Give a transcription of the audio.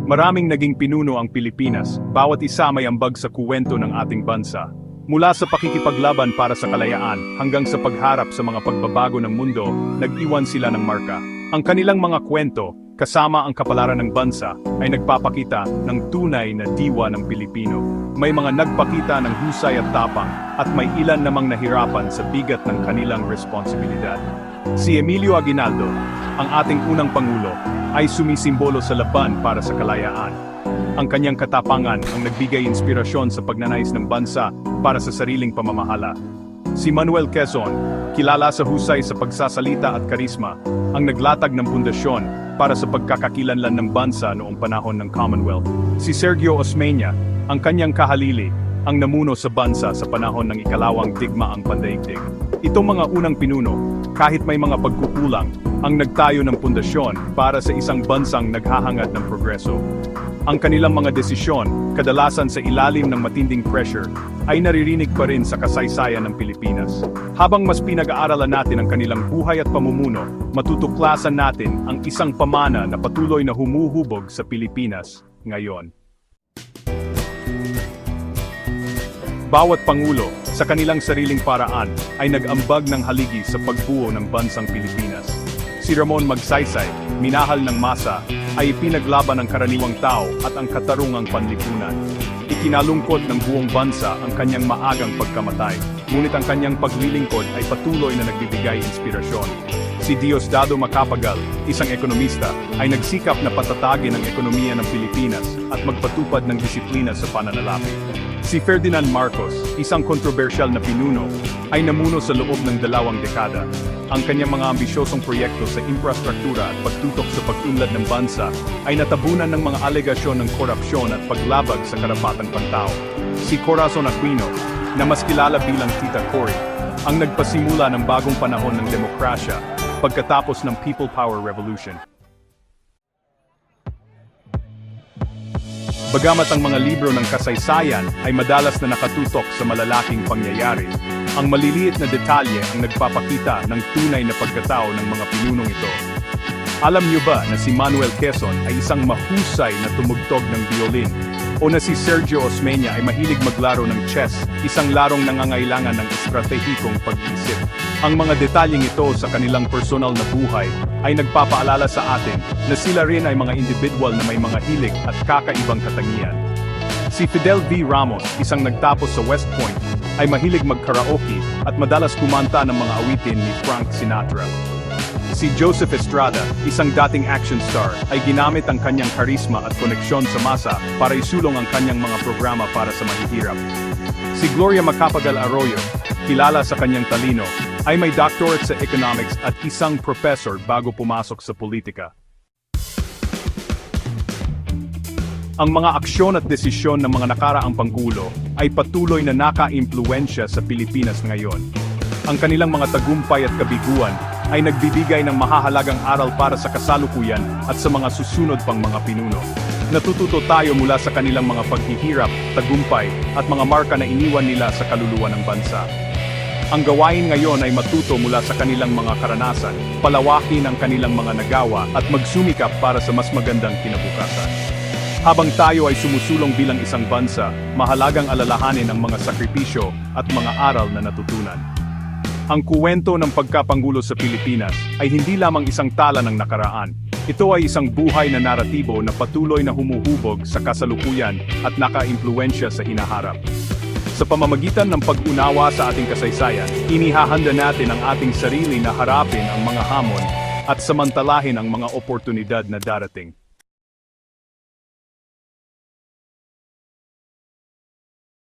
Maraming naging pinuno ang Pilipinas, bawat isa may ambag sa kuwento ng ating bansa. Mula sa pakikipaglaban para sa kalayaan hanggang sa pagharap sa mga pagbabago ng mundo, nag-iwan sila ng marka. Ang kanilang mga kwento, kasama ang kapalaran ng bansa, ay nagpapakita ng tunay na diwa ng Pilipino. May mga nagpakita ng husay at tapang, at may ilan namang nahirapan sa bigat ng kanilang responsibilidad. Si Emilio Aguinaldo, ang ating unang Pangulo, ay sumisimbolo sa laban para sa kalayaan. Ang kanyang katapangan ang nagbigay inspirasyon sa pagnanais ng bansa para sa sariling pamamahala. Si Manuel Quezon, kilala sa husay sa pagsasalita at karisma, ang naglatag ng pundasyon para sa pagkakakilanlan ng bansa noong panahon ng Commonwealth. Si Sergio Osmeña, ang kanyang kahalili, ang namuno sa bansa sa panahon ng ikalawang digmaang pandaigdig. Itong mga unang pinuno, kahit may mga pagkukulang, ang nagtayo ng pundasyon para sa isang bansang naghahangad ng progreso. Ang kanilang mga desisyon, kadalasan sa ilalim ng matinding pressure, ay naririnig pa rin sa kasaysayan ng Pilipinas. Habang mas pinag-aaralan natin ang kanilang buhay at pamumuno, matutuklasan natin ang isang pamana na patuloy na humuhubog sa Pilipinas ngayon. Bawat Pangulo, sa kanilang sariling paraan, ay nag-ambag ng haligi sa pagbuo ng bansang Pilipinas. Si Ramon Magsaysay, minahal ng masa, ay ipinaglaban ng karaniwang tao at ang katarungang panlipunan. Ikinalungkot ng buong bansa ang kanyang maagang pagkamatay, ngunit ang kanyang paglilingkod ay patuloy na nagbibigay inspirasyon. Si Diosdado Macapagal, isang ekonomista, ay nagsikap na patatagin ang ekonomiya ng Pilipinas at magpatupad ng disiplina sa pananalapi. Si Ferdinand Marcos, isang kontrobersyal na pinuno, ay namuno sa loob ng 2 dekada. Ang kanyang mga ambisyosong proyekto sa infrastruktura at pagtutok sa pag-unlad ng bansa ay natabunan ng mga alegasyon ng korupsyon at paglabag sa karapatang pantao. Si Corazon Aquino, na mas kilala bilang Tita Cory, ang nagpasimula ng bagong panahon ng demokrasya pagkatapos ng People Power Revolution. Bagamat ang mga libro ng kasaysayan ay madalas na nakatutok sa malalaking pangyayari, ang maliliit na detalye ang nagpapakita ng tunay na pagkatao ng mga pinunong ito. Alam niyo ba na si Manuel Quezon ay isang mahusay na tumugtog ng violin? O na si Sergio Osmeña ay mahilig maglaro ng chess, isang larong nangangailangan ng estratehikong pag-isip. Ang mga detalyeng ito sa kanilang personal na buhay ay nagpapaalala sa atin na sila rin ay mga individual na may mga hilig at kakaibang katangian. Si Fidel V. Ramos, isang nagtapos sa West Point, ay mahilig mag-karaoke at madalas kumanta ng mga awitin ni Frank Sinatra. Si Joseph Estrada, isang dating action star, ay ginamit ang kanyang karisma at koneksyon sa masa para isulong ang kanyang mga programa para sa mahihirap. Si Gloria Macapagal Arroyo, kilala sa kanyang talino, ay may doctorate sa economics at isang professor bago pumasok sa politika. Ang mga aksyon at desisyon ng mga nakaraang Pangulo ay patuloy na naka-impluwensya sa Pilipinas ngayon. Ang kanilang mga tagumpay at kabiguan ay nagbibigay ng mahahalagang aral para sa kasalukuyan at sa mga susunod pang mga pinuno. Natututo tayo mula sa kanilang mga paghihirap, tagumpay, at mga marka na iniwan nila sa kaluluwa ng bansa. Ang gawain ngayon ay matuto mula sa kanilang mga karanasan, palawakin ang kanilang mga nagawa at magsumikap para sa mas magandang kinabukasan. Habang tayo ay sumusulong bilang isang bansa, mahalagang alalahanin ang mga sakripisyo at mga aral na natutunan. Ang kuwento ng pagkapangulo sa Pilipinas ay hindi lamang isang tala ng nakaraan. Ito ay isang buhay na naratibo na patuloy na humuhubog sa kasalukuyan at naka-impluwensya sa hinaharap. Sa pamamagitan ng pag-unawa sa ating kasaysayan, inihahanda natin ang ating sarili na harapin ang mga hamon at samantalahin ang mga oportunidad na darating.